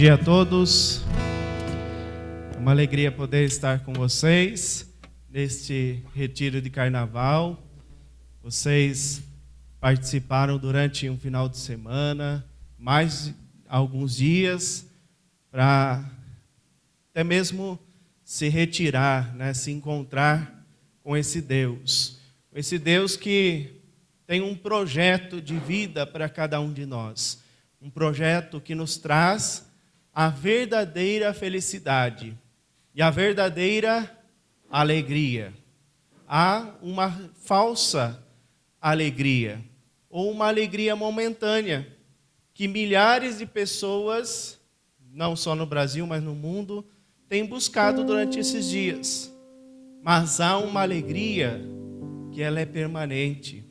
dia a todos. É uma alegria poder estar com vocês neste retiro de carnaval. Vocês participaram durante um final de semana, mais alguns dias, para até mesmo se retirar, se encontrar com esse Deus. Esse Deus que tem um projeto de vida para cada um de nós. Um projeto que nos traz a verdadeira felicidade e a verdadeira alegria. Há uma falsa alegria, ou uma alegria momentânea, que milhares de pessoas, não só no Brasil, mas no mundo, têm buscado durante esses dias. Mas há uma alegria que ela é permanente,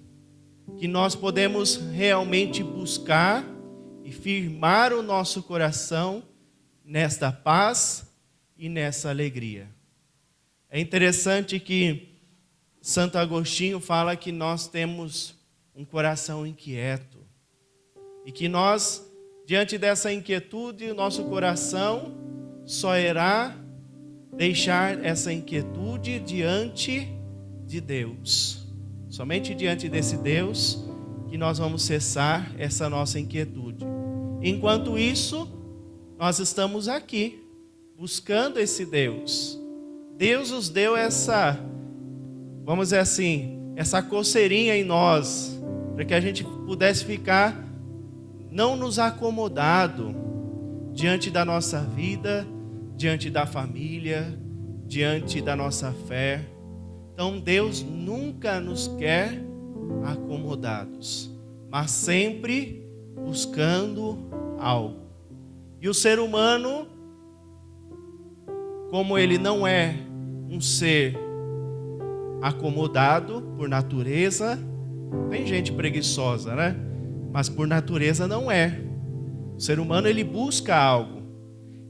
que nós podemos realmente buscar e firmar o nosso coração nesta paz e nessa alegria. É interessante que Santo Agostinho fala que nós temos um coração inquieto e que nós, diante dessa inquietude, o nosso coração só irá deixar essa inquietude diante de Deus. Somente diante desse Deus que nós vamos cessar essa nossa inquietude. Enquanto isso, nós estamos aqui, buscando esse Deus. Deus nos deu essa, vamos dizer assim, essa coceirinha em nós, para que a gente pudesse ficar não nos acomodado diante da nossa vida, diante da família, diante da nossa fé. Então Deus nunca nos quer acomodados, mas sempre buscando algo. E o ser humano, como ele não é um ser acomodado por natureza, tem gente preguiçosa, mas por natureza não é. O ser humano, ele busca algo.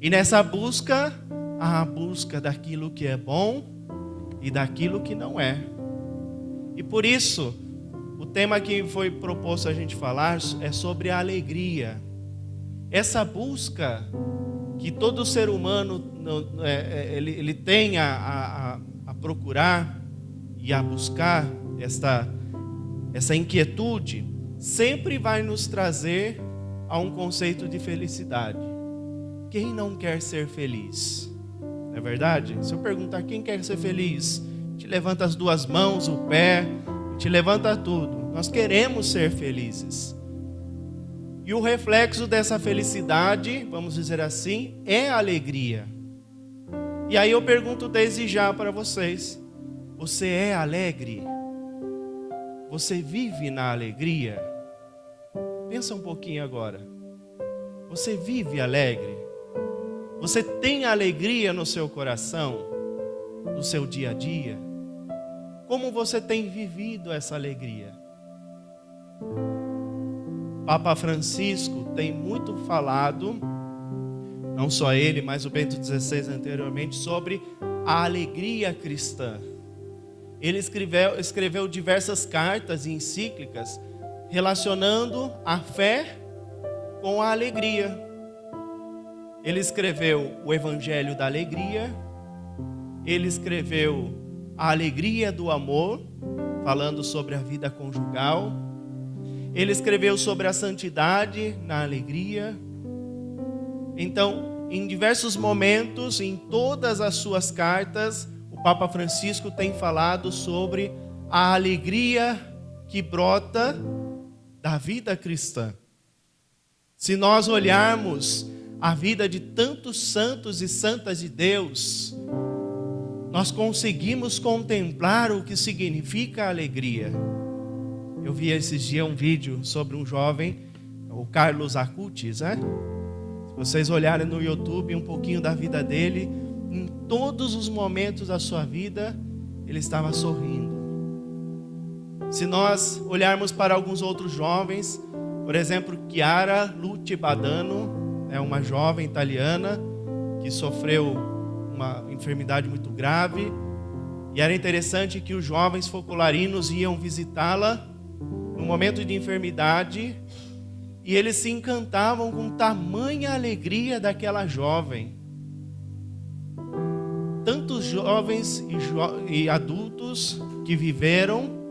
E nessa busca, há a busca daquilo que é bom e daquilo que não é. E por isso, o tema que foi proposto a gente falar é sobre a alegria. Essa busca que todo ser humano ele tem a procurar e a buscar, essa inquietude, sempre vai nos trazer a um conceito de felicidade. Quem não quer ser feliz? Não é verdade? Se eu perguntar quem quer ser feliz, a gente levanta as duas mãos, o pé, a gente levanta tudo. Nós queremos ser felizes. E o reflexo dessa felicidade, vamos dizer assim, é a alegria. E aí eu pergunto desde já para vocês: você é alegre? Você vive na alegria? Pensa um pouquinho agora. Você vive alegre? Você tem alegria no seu coração, no seu dia a dia? Como você tem vivido essa alegria? Papa Francisco tem muito falado, não só ele, mas o Bento XVI anteriormente, sobre a alegria cristã. Ele escreveu diversas cartas e encíclicas relacionando a fé com a alegria. Ele escreveu o Evangelho da Alegria, ele escreveu a Alegria do Amor, falando sobre a vida conjugal. Ele escreveu sobre a santidade na alegria. Então, em diversos momentos, em todas as suas cartas, o Papa Francisco tem falado sobre a alegria que brota da vida cristã. Se nós olharmos a vida de tantos santos e santas de Deus, nós conseguimos contemplar o que significa a alegria. Eu vi esses dias um vídeo sobre um jovem, o Carlos Acutis, Se vocês olharem no YouTube um pouquinho da vida dele, em todos os momentos da sua vida, ele estava sorrindo. Se nós olharmos para alguns outros jovens, por exemplo, Chiara Luci Badano, é uma jovem italiana que sofreu uma enfermidade muito grave, e era interessante que os jovens focolarinos iam visitá-la no momento de enfermidade, E eles se encantavam com tamanha alegria daquela jovem. Tantos jovens e adultos que viveram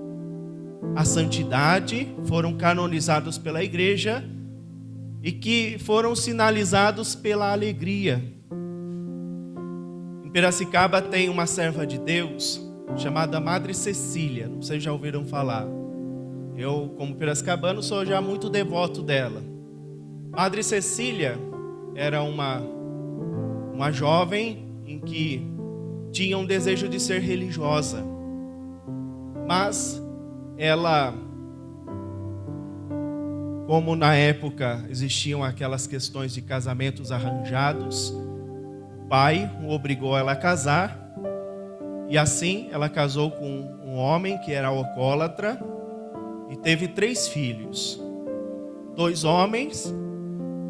a santidade, foram canonizados pela igreja e que foram sinalizados pela alegria. Em Piracicaba tem uma serva de Deus chamada Madre Cecília, não sei se já ouviram falar. Eu, como piracicabano, sou já muito devoto dela. Madre Cecília era uma jovem em que tinha um desejo de ser religiosa, mas ela, como na época existiam aquelas questões de casamentos arranjados, o pai o obrigou ela a casar, e assim ela casou com um homem que era alcoólatra e teve 3 filhos, 2 homens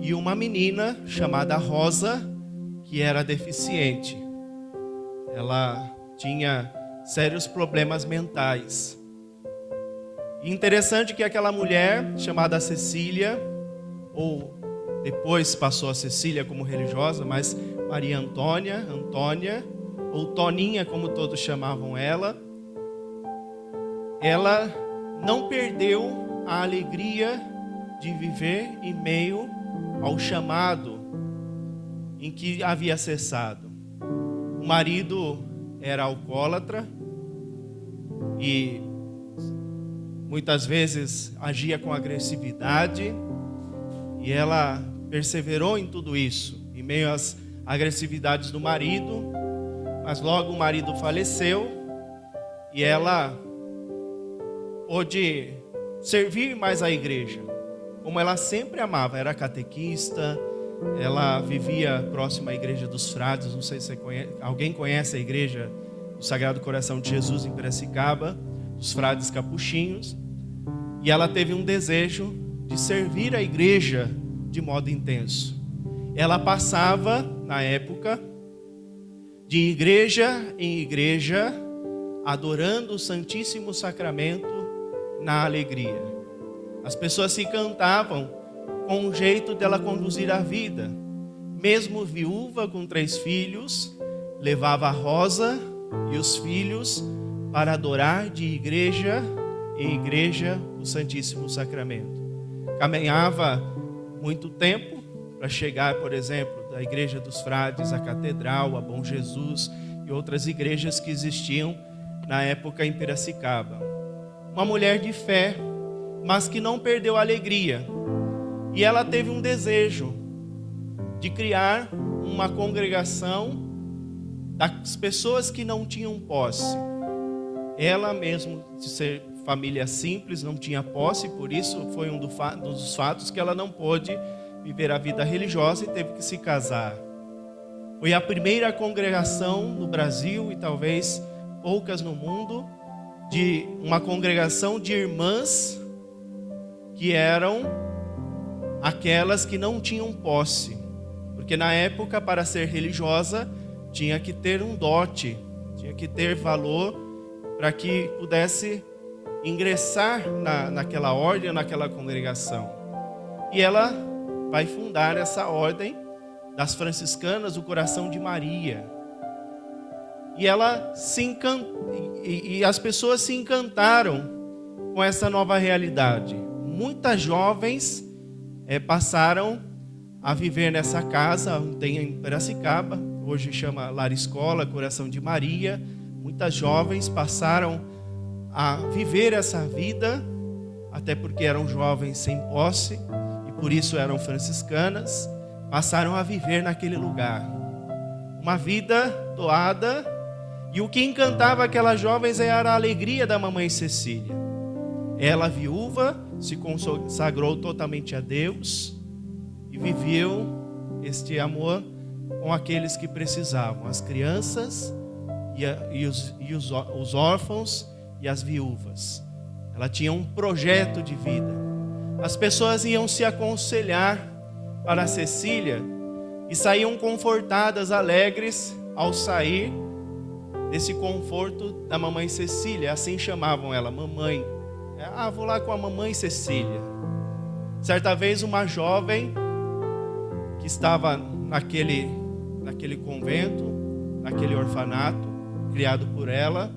e uma menina chamada Rosa, que era deficiente. Ela tinha sérios problemas mentais. E interessante que aquela mulher chamada Cecília, ou depois passou a Cecília como religiosa, mas Maria Antônia, ou Toninha, como todos chamavam ela não perdeu a alegria de viver em meio ao chamado em que havia cessado. O marido era alcoólatra e muitas vezes agia com agressividade, e ela perseverou em tudo isso, em meio às agressividades do marido, mas logo o marido faleceu e ela pôde servir mais à igreja, como ela sempre amava. Era catequista, ela vivia próxima à igreja dos frades, não sei se alguém conhece a igreja do Sagrado Coração de Jesus em Piracicaba, dos frades capuchinhos, e ela teve um desejo de servir a igreja de modo intenso. Ela passava, na época, de igreja em igreja, adorando o Santíssimo Sacramento na alegria. As pessoas se encantavam com o jeito dela conduzir a vida. Mesmo viúva com 3 filhos, levava a Rosa e os filhos para adorar de igreja em igreja o Santíssimo Sacramento. Caminhava muito tempo para chegar, por exemplo, da igreja dos frades, a catedral, a Bom Jesus e outras igrejas que existiam na época em Piracicaba. Uma mulher de fé, mas que não perdeu a alegria. E ela teve um desejo de criar uma congregação das pessoas que não tinham posse. Ela mesmo, de ser família simples, não tinha posse, por isso foi um dos fatos que ela não pôde viver a vida religiosa e teve que se casar. Foi a primeira congregação no Brasil, e talvez poucas no mundo, de uma congregação de irmãs que eram aquelas que não tinham posse. Porque na época, para ser religiosa, tinha que ter um dote, tinha que ter valor para que pudesse ingressar naquela ordem, naquela congregação. E ela vai fundar essa ordem das franciscanas do Coração de Maria. E ela e as pessoas se encantaram com essa nova realidade. Muitas jovens passaram a viver nessa casa, tem em Piracicaba, hoje chama Lar Escola, Coração de Maria. Muitas jovens passaram a viver essa vida, até porque eram jovens sem posse, e por isso eram franciscanas, passaram a viver naquele lugar. Uma vida doada, e o que encantava aquelas jovens era a alegria da mamãe Cecília. Ela, viúva, se consagrou totalmente a Deus e viveu este amor com aqueles que precisavam, as crianças e os órfãos e as viúvas. Ela tinha um projeto de vida. As pessoas iam se aconselhar para Cecília e saíam confortadas, alegres ao sair desse conforto da mamãe Cecília. Assim chamavam ela, mamãe. Vou lá com a mamãe Cecília. Certa vez uma jovem que estava naquele convento, naquele orfanato, criado por ela,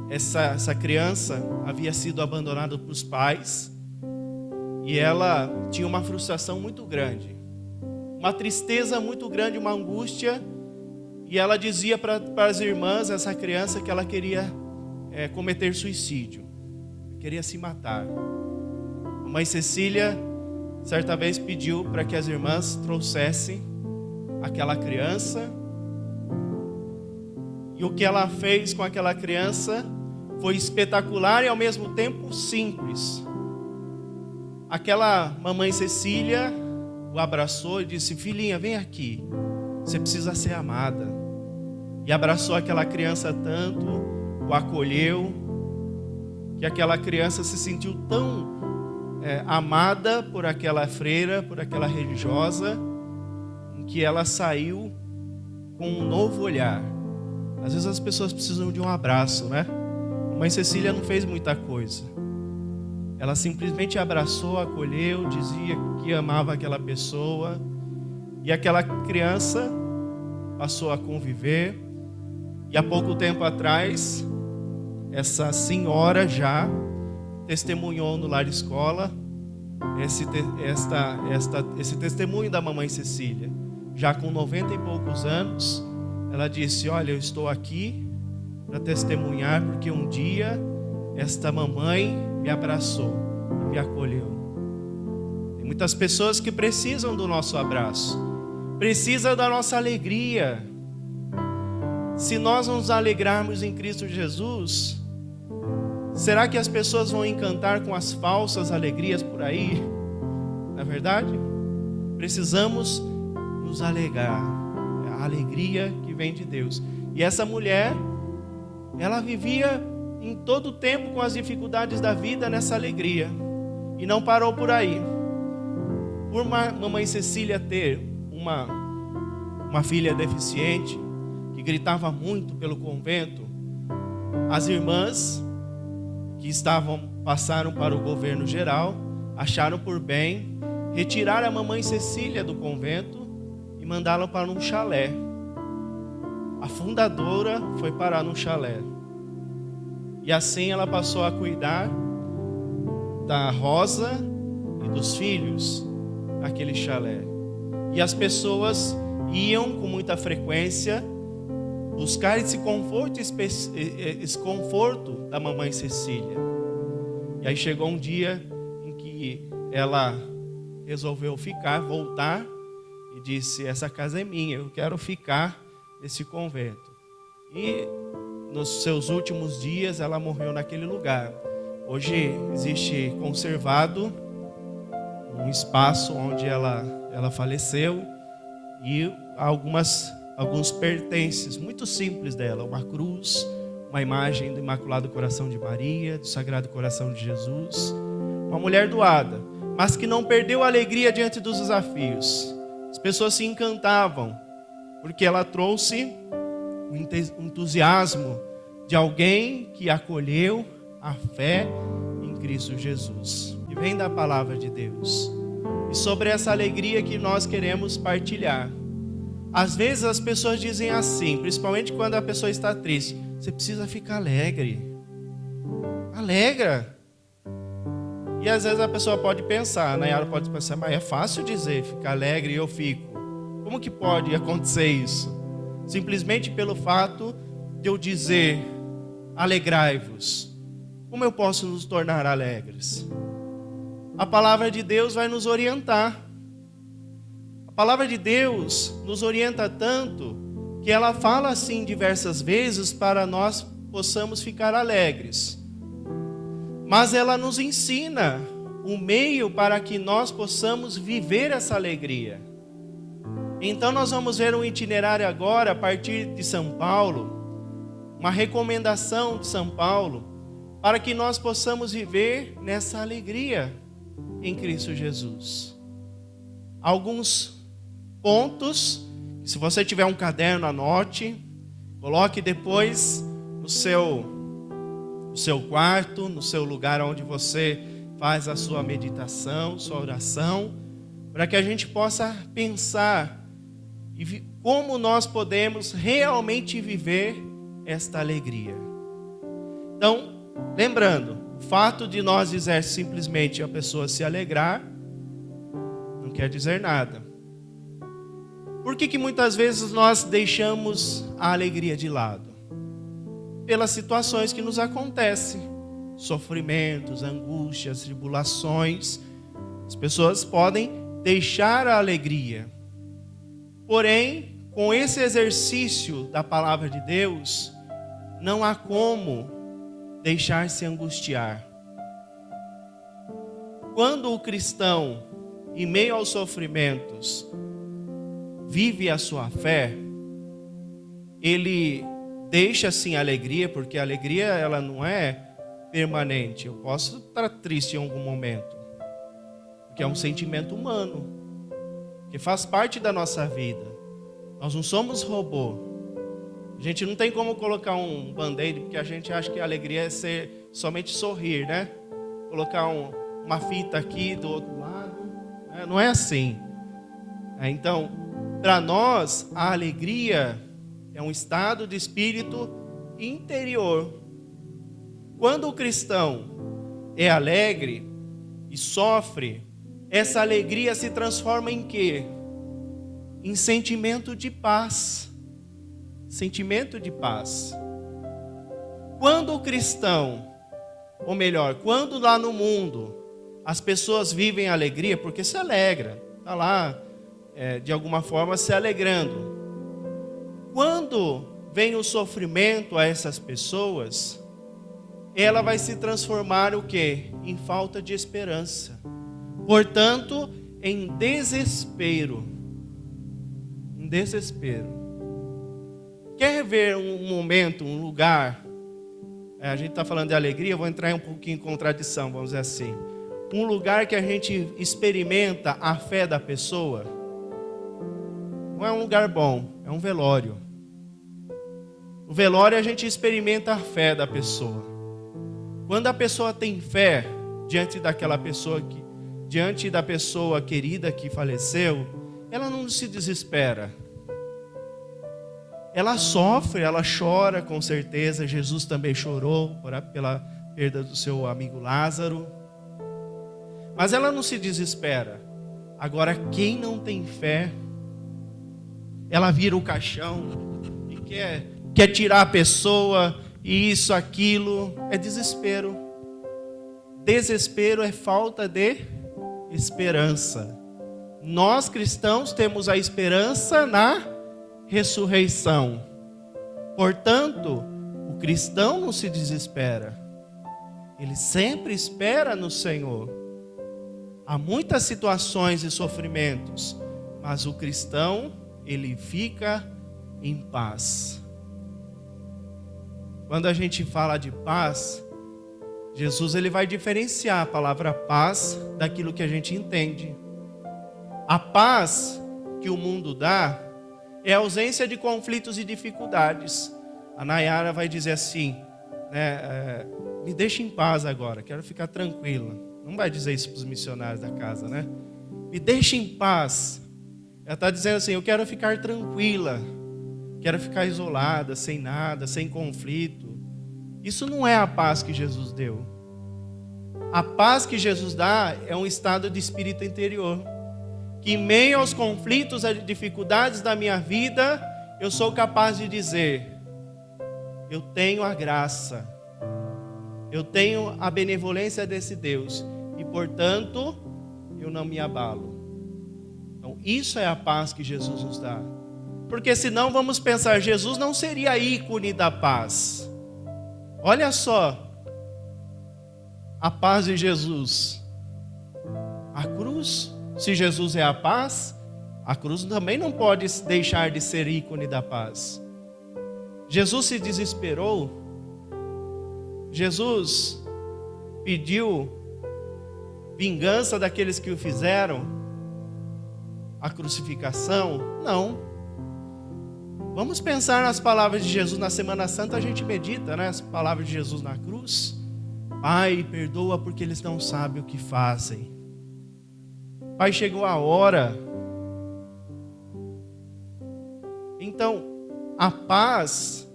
essa criança havia sido abandonada pelos pais e ela tinha uma frustração muito grande, uma tristeza muito grande, uma angústia, e ela dizia para as irmãs, essa criança, que ela queria cometer suicídio, queria se matar. A mãe Cecília, certa vez, pediu para que as irmãs trouxessem aquela criança, e o que ela fez com aquela criança foi espetacular e ao mesmo tempo simples. Aquela mamãe Cecília o abraçou e disse: filhinha, vem aqui, você precisa ser amada. E abraçou aquela criança tanto, o acolheu, que aquela criança se sentiu tão amada por aquela freira, por aquela religiosa, em que ela saiu com um novo olhar. Às vezes as pessoas precisam de um abraço, né? A mãe Cecília não fez muita coisa. Ela simplesmente abraçou, acolheu, dizia que amava aquela pessoa. E aquela criança passou a conviver. E há pouco tempo atrás, essa senhora já testemunhou no lar escola esse testemunho da mamãe Cecília. Já com 90 e poucos anos, ela disse: olha, eu estou aqui para testemunhar porque um dia esta mamãe me abraçou e me acolheu. Tem muitas pessoas que precisam do nosso abraço, precisam da nossa alegria. Se nós nos alegrarmos em Cristo Jesus, será que as pessoas vão encantar com as falsas alegrias por aí? Não é verdade? Precisamos nos alegrar. É a alegria que vem de Deus. E essa mulher, ela vivia em todo o tempo com as dificuldades da vida nessa alegria. E não parou por aí. Por mamãe Cecília ter uma filha deficiente, que gritava muito pelo convento, as irmãs que passaram para o governo geral, acharam por bem retirar a mamãe Cecília do convento e mandá-la para um chalé. A fundadora foi parar num chalé. E assim ela passou a cuidar da Rosa e dos filhos naquele chalé. E as pessoas iam com muita frequência buscar esse conforto da mamãe Cecília. E aí chegou um dia em que ela resolveu voltar, e disse: essa casa é minha, eu quero ficar nesse convento. E nos seus últimos dias ela morreu naquele lugar. Hoje existe conservado um espaço onde ela faleceu, e alguns pertences muito simples dela, uma cruz, uma imagem do Imaculado Coração de Maria, do Sagrado Coração de Jesus, uma mulher doada, mas que não perdeu a alegria diante dos desafios. As pessoas se encantavam, porque ela trouxe o entusiasmo de alguém que acolheu a fé em Cristo Jesus. E vem da palavra de Deus. E sobre essa alegria que nós queremos partilhar. Às vezes as pessoas dizem assim, principalmente quando a pessoa está triste: você precisa ficar alegre. Alegra. E às vezes a pessoa pode pensar, Nayara pode pensar: mas é fácil dizer ficar alegre e eu fico. Como que pode acontecer isso? Simplesmente pelo fato de eu dizer alegrai-vos. Como eu posso nos tornar alegres? A palavra de Deus vai nos orientar. A palavra de Deus nos orienta tanto que ela fala assim diversas vezes para nós possamos ficar alegres. Mas ela nos ensina o meio para que nós possamos viver essa alegria. Então nós vamos ver um itinerário agora a partir de São Paulo, uma recomendação de São Paulo, para que nós possamos viver nessa alegria em Cristo Jesus. Alguns pontos, se você tiver um caderno, anote, coloque depois no seu quarto, no seu lugar onde você faz a sua meditação, sua oração, para que a gente possa pensar como nós podemos realmente viver esta alegria. Então, lembrando, o fato de nós dizer simplesmente a pessoa se alegrar, não quer dizer nada. Por que muitas vezes nós deixamos a alegria de lado? Pelas situações que nos acontecem, sofrimentos, angústias, tribulações. As pessoas podem deixar a alegria. Porém, com esse exercício da palavra de Deus, não há como deixar-se angustiar. Quando o cristão, em meio aos sofrimentos, vive a sua fé, ele deixa sim a alegria, porque a alegria ela não é permanente. Eu posso estar triste em algum momento, porque é um sentimento humano, que faz parte da nossa vida. Nós não somos robô. A gente não tem como colocar um band-aid, porque a gente acha que a alegria é somente sorrir, né? Colocar uma fita aqui do outro lado, né? Não é assim. Então, para nós, a alegria é um estado de espírito interior. Quando o cristão é alegre e sofre, essa alegria se transforma em quê? Em sentimento de paz. Sentimento de paz. Quando o cristão, ou melhor, quando lá no mundo as pessoas vivem alegria, porque se alegra, está lá de alguma forma se alegrando. Quando vem o sofrimento a essas pessoas, ela vai se transformar o quê? Em falta de esperança. Portanto, em desespero. Em desespero. Quer ver um momento, um lugar? A gente está falando de alegria, eu vou entrar um pouquinho em contradição, vamos dizer assim. Um lugar que a gente experimenta a fé da pessoa. Não é um lugar bom, é um velório. O velório a gente experimenta a fé da pessoa. Quando a pessoa tem fé diante daquela pessoa diante da pessoa querida que faleceu, ela não se desespera. Ela sofre, ela chora com certeza. Jesus também chorou pela perda do seu amigo Lázaro. Mas ela não se desespera. Agora, quem não tem fé, ela vira o caixão e quer tirar a pessoa, e isso, aquilo, é desespero. Desespero é falta de esperança. Nós cristãos temos a esperança na ressurreição. Portanto, o cristão não se desespera. Ele sempre espera no Senhor. Há muitas situações e sofrimentos, mas o cristão, ele fica em paz. Quando a gente fala de paz, Jesus ele vai diferenciar a palavra paz daquilo que a gente entende. A paz que o mundo dá é a ausência de conflitos e dificuldades. A Nayara vai dizer assim, né, me deixa em paz agora, quero ficar tranquila. Não vai dizer isso para os missionários da casa, né? Me deixa em paz. Ela está dizendo assim, eu quero ficar tranquila, quero ficar isolada, sem nada, sem conflito. Isso não é a paz que Jesus deu. A paz que Jesus dá é um estado de espírito interior, que em meio aos conflitos e dificuldades da minha vida, eu sou capaz de dizer, eu tenho a graça, eu tenho a benevolência desse Deus, e portanto, eu não me abalo. Então, isso é a paz que Jesus nos dá. Porque senão vamos pensar, Jesus não seria ícone da paz. Olha só, a paz de Jesus. A cruz, se Jesus é a paz, a cruz também não pode deixar de ser ícone da paz. Jesus se desesperou. Jesus pediu vingança daqueles que o fizeram, a crucificação? Não. Vamos pensar nas palavras de Jesus na Semana Santa, a gente medita, né? As palavras de Jesus na cruz. Pai, perdoa porque eles não sabem o que fazem. Pai, chegou a hora. Então, a paz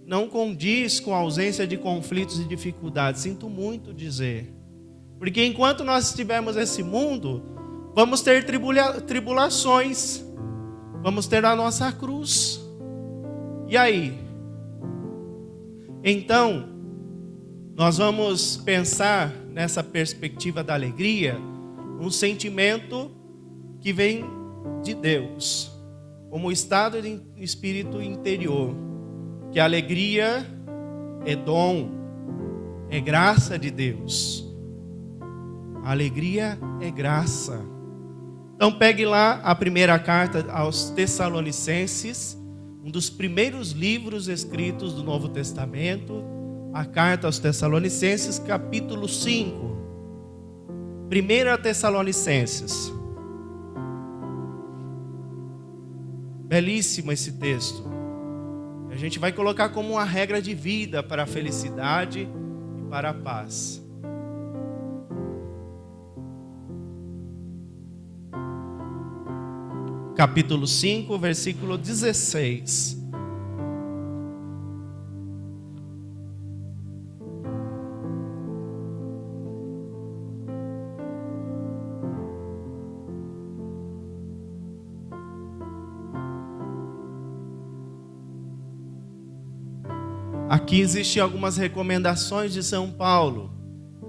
não condiz com a ausência de conflitos e dificuldades. Sinto muito dizer. Porque enquanto nós estivermos nesse mundo, vamos ter tribulações. Vamos ter a nossa cruz. E aí? Então, nós vamos pensar nessa perspectiva da alegria, um sentimento que vem de Deus, como estado de espírito interior, que a alegria é dom, é graça de Deus. A alegria é graça. Então pegue lá a primeira carta aos Tessalonicenses, um dos primeiros livros escritos do Novo Testamento, a carta aos Tessalonicenses, capítulo 5. 1 Tessalonicenses. Belíssimo esse texto. A gente vai colocar como uma regra de vida para a felicidade e para a paz. Capítulo 5, versículo 16. Aqui existem algumas recomendações de São Paulo,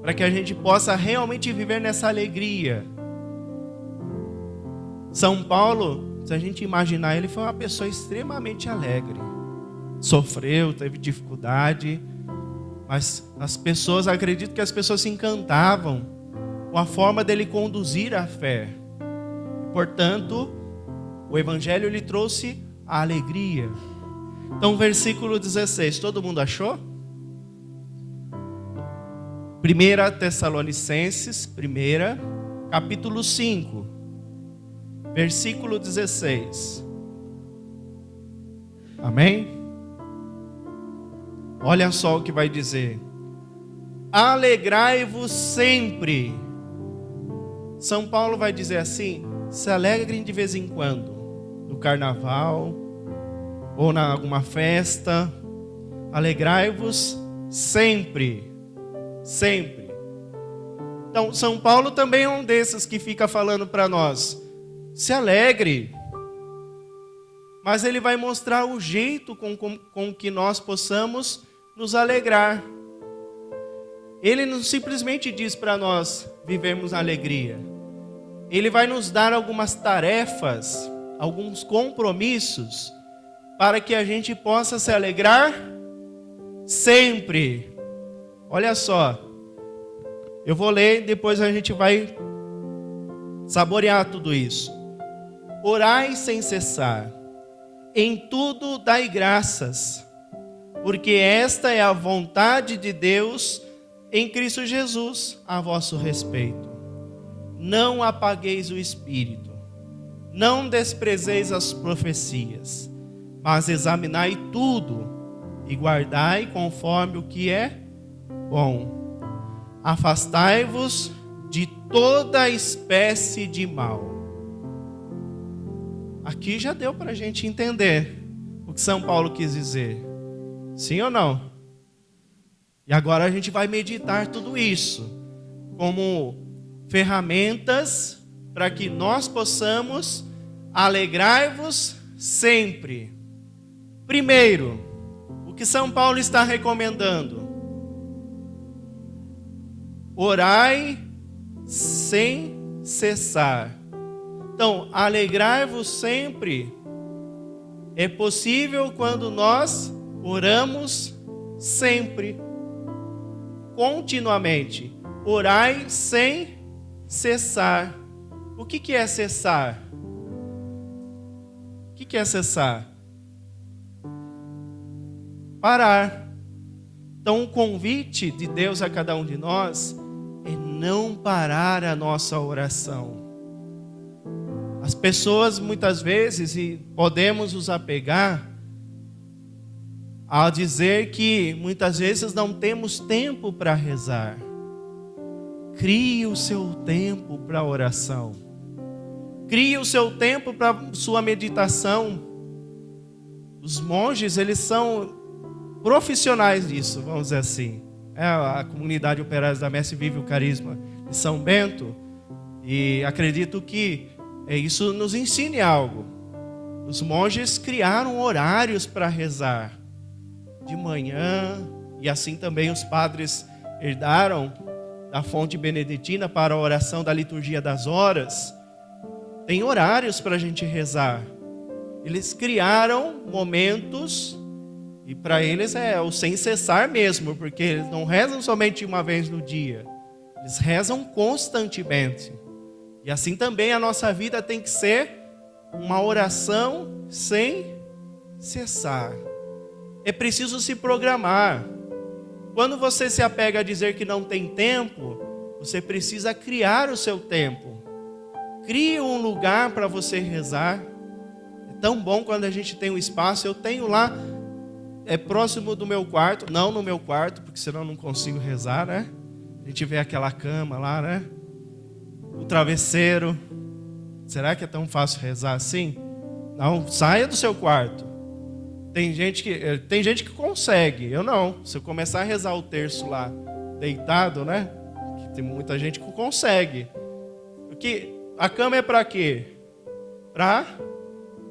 para que a gente possa realmente viver nessa alegria. São Paulo, se a gente imaginar, ele foi uma pessoa extremamente alegre. Sofreu, teve dificuldade, mas as pessoas, acredito que as pessoas se encantavam com a forma dele conduzir a fé. Portanto, o Evangelho lhe trouxe a alegria. Então, versículo 16, todo mundo achou? 1 Tessalonicenses, capítulo 5, versículo 16. Amém? Olha só o que vai dizer. Alegrai-vos sempre. São Paulo vai dizer assim: se alegrem de vez em quando, no carnaval, ou em alguma festa. Alegrai-vos sempre. Sempre. Então, São Paulo também é um desses que fica falando para nós: se alegre. Mas ele vai mostrar o jeito com que nós possamos nos alegrar. Ele não simplesmente diz para nós vivermos na alegria. Ele vai nos dar algumas tarefas, alguns compromissos, para que a gente possa se alegrar sempre. Olha só, eu vou ler, depois a gente vai saborear tudo isso. Orai sem cessar, em tudo dai graças, porque esta é a vontade de Deus em Cristo Jesus a vosso respeito. Não apagueis o espírito, não desprezeis as profecias, mas examinai tudo e guardai conforme o que é bom. Afastai-vos de toda espécie de mal. Aqui já deu para a gente entender o que São Paulo quis dizer. Sim ou não? E agora a gente vai meditar tudo isso como ferramentas para que nós possamos alegrar-vos sempre. Primeiro, o que São Paulo está recomendando? Orai sem cessar. Então, alegrar-vos sempre é possível quando nós oramos sempre, continuamente. Orai sem cessar. O que é cessar? O que é cessar? Parar. Então, o convite de Deus a cada um de nós é não parar a nossa oração. As pessoas muitas vezes, e podemos nos apegar ao dizer que muitas vezes não temos tempo para rezar. Crie o seu tempo para oração. Crie o seu tempo para sua meditação. Os monges, eles são profissionais disso, vamos dizer assim. A comunidade Operários da Messe vive o carisma de São Bento. E acredito que isso nos ensine algo. Os monges criaram horários para rezar. De manhã, e assim também os padres herdaram da fonte beneditina para a oração da liturgia das horas. Tem horários para a gente rezar. Eles criaram momentos, e para eles é o sem cessar mesmo, porque eles não rezam somente uma vez no dia, eles rezam constantemente. E assim também a nossa vida tem que ser uma oração sem cessar. É preciso se programar. Quando você se apega a dizer que não tem tempo, você precisa criar o seu tempo. Crie um lugar para você rezar. É tão bom quando a gente tem um espaço. Eu tenho lá, próximo do meu quarto. Não no meu quarto, porque senão eu não consigo rezar, né? A gente vê aquela cama lá, né? O travesseiro. Será que é tão fácil rezar assim? Não, saia do seu quarto. Tem gente que consegue, eu não. Se eu começar a rezar o terço lá, deitado, né? Tem muita gente que consegue. Porque a cama é para quê? Para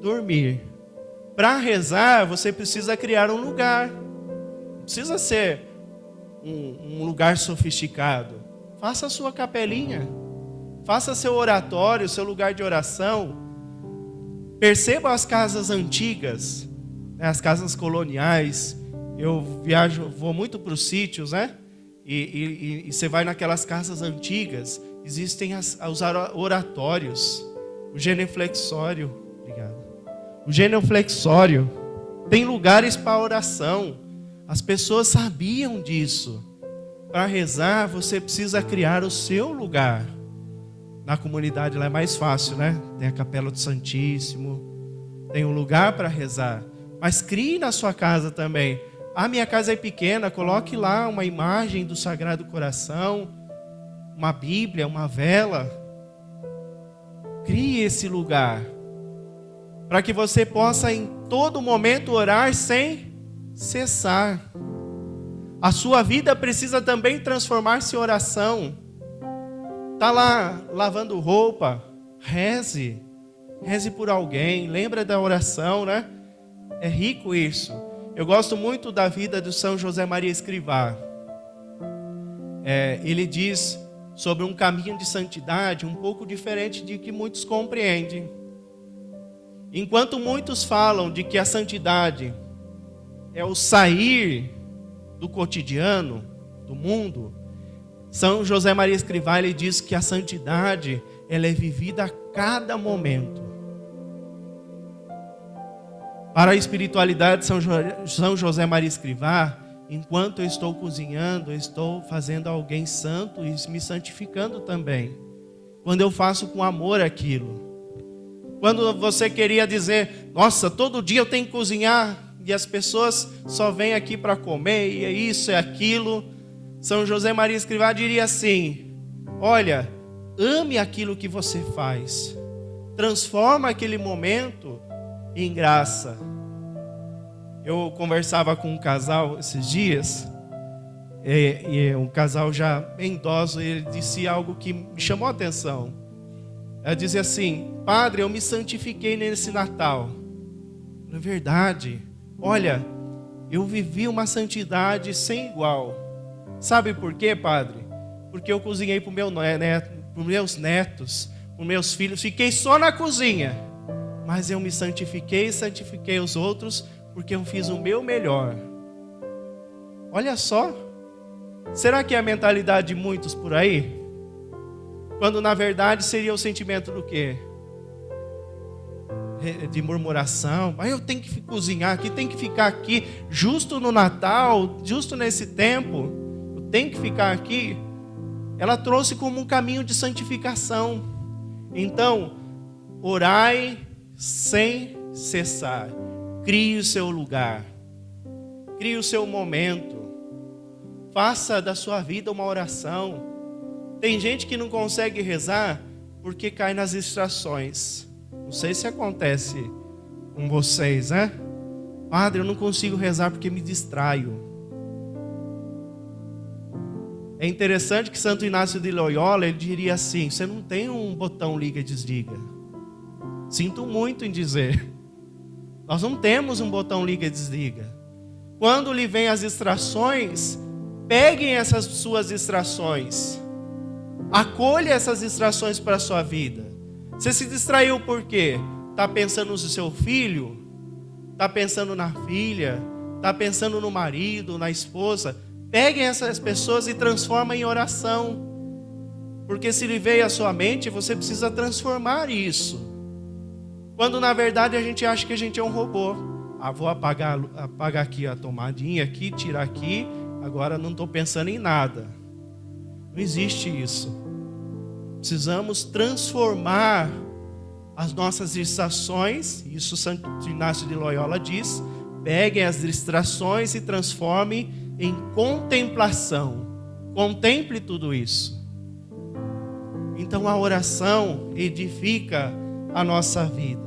dormir. Para rezar, você precisa criar um lugar. Não precisa ser um lugar sofisticado. Faça a sua capelinha. Faça seu oratório, seu lugar de oração. Perceba as casas antigas, as casas coloniais. Eu vou muito para os sítios, né? E você vai naquelas casas antigas, existem os oratórios, o genuflexório, obrigado. O genuflexório, tem lugares para oração. As pessoas sabiam disso. Para rezar, você precisa criar o seu lugar. Na comunidade lá é mais fácil, né? Tem a Capela do Santíssimo, tem um lugar para rezar. Mas crie na sua casa também. A minha casa é pequena, coloque lá uma imagem do Sagrado Coração, uma Bíblia, uma vela. Crie esse lugar, para que você possa em todo momento orar sem cessar. A sua vida precisa também transformar-se em oração. Está lá lavando roupa, reze por alguém, lembra da oração, né? É rico isso. Eu gosto muito da vida do São José Maria Escrivá. Ele diz sobre um caminho de santidade um pouco diferente de que muitos compreendem. Enquanto muitos falam de que a santidade é o sair do cotidiano, do mundo, São José Maria Escrivá, ele diz que a santidade, ela é vivida a cada momento. Para a espiritualidade de São José Maria Escrivá, enquanto eu estou cozinhando, eu estou fazendo alguém santo e me santificando também. Quando eu faço com amor aquilo. Quando você queria dizer, nossa, todo dia eu tenho que cozinhar, e as pessoas só vêm aqui para comer, e é isso, é aquilo. São José Maria Escrivá diria assim, olha, ame aquilo que você faz. Transforma aquele momento em graça. Eu conversava com um casal esses dias, e um casal já bem idoso, ele disse algo que me chamou a atenção. Ela dizia assim, padre, eu me santifiquei nesse Natal. É verdade. Olha, eu vivi uma santidade sem igual. Sabe por quê, padre? Porque eu cozinhei para os meus netos, para os meus filhos. Fiquei só na cozinha. Mas eu me santifiquei e santifiquei os outros, porque eu fiz o meu melhor. Olha só. Será que é a mentalidade de muitos por aí? Quando na verdade seria o sentimento do quê? De murmuração. Mas eu tenho que cozinhar aqui, tenho que ficar aqui, justo no Natal, justo nesse tempo. Tem que ficar aqui. Ela trouxe como um caminho de santificação. Então, orai sem cessar. Crie o seu lugar. Crie o seu momento. Faça da sua vida uma oração. Tem gente que não consegue rezar porque cai nas distrações. Não sei se acontece com vocês, né? Padre, eu não consigo rezar porque me distraio. É interessante que Santo Inácio de Loyola, ele diria assim: você não tem um botão liga e desliga. Sinto muito em dizer. Nós não temos um botão liga e desliga. Quando lhe vêm as distrações, peguem essas suas distrações. Acolha essas distrações para a sua vida. Você se distraiu por quê? Está pensando no seu filho? Está pensando na filha? Está pensando no marido, na esposa? Peguem essas pessoas e transformem em oração. Porque se lhe veio à sua mente, você precisa transformar isso. Quando na verdade a gente acha que a gente é um robô. Vou apagar aqui a tomadinha, aqui, tirar aqui. Agora não estou pensando em nada. Não existe isso. Precisamos transformar as nossas distrações. Isso Santo Inácio de Loyola diz. Peguem as distrações e transformem em contemplação. Contemple tudo isso. Então a oração edifica a nossa vida.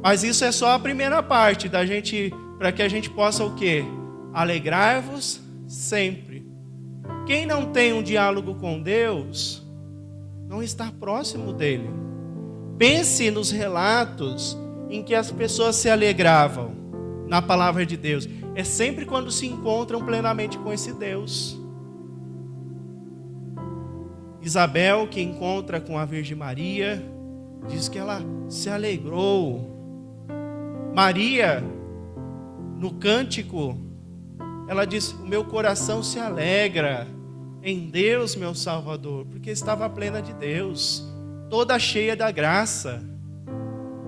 Mas isso é só a primeira parte da gente, para que a gente possa o quê? Alegrar-vos sempre. Quem não tem um diálogo com Deus, não está próximo dele. Pense nos relatos em que as pessoas se alegravam na palavra de Deus. É sempre quando se encontram plenamente com esse Deus. Isabel, que encontra com a Virgem Maria, diz que ela se alegrou. Maria, no cântico, ela diz: o meu coração se alegra em Deus, meu Salvador, porque estava plena de Deus, toda cheia da graça.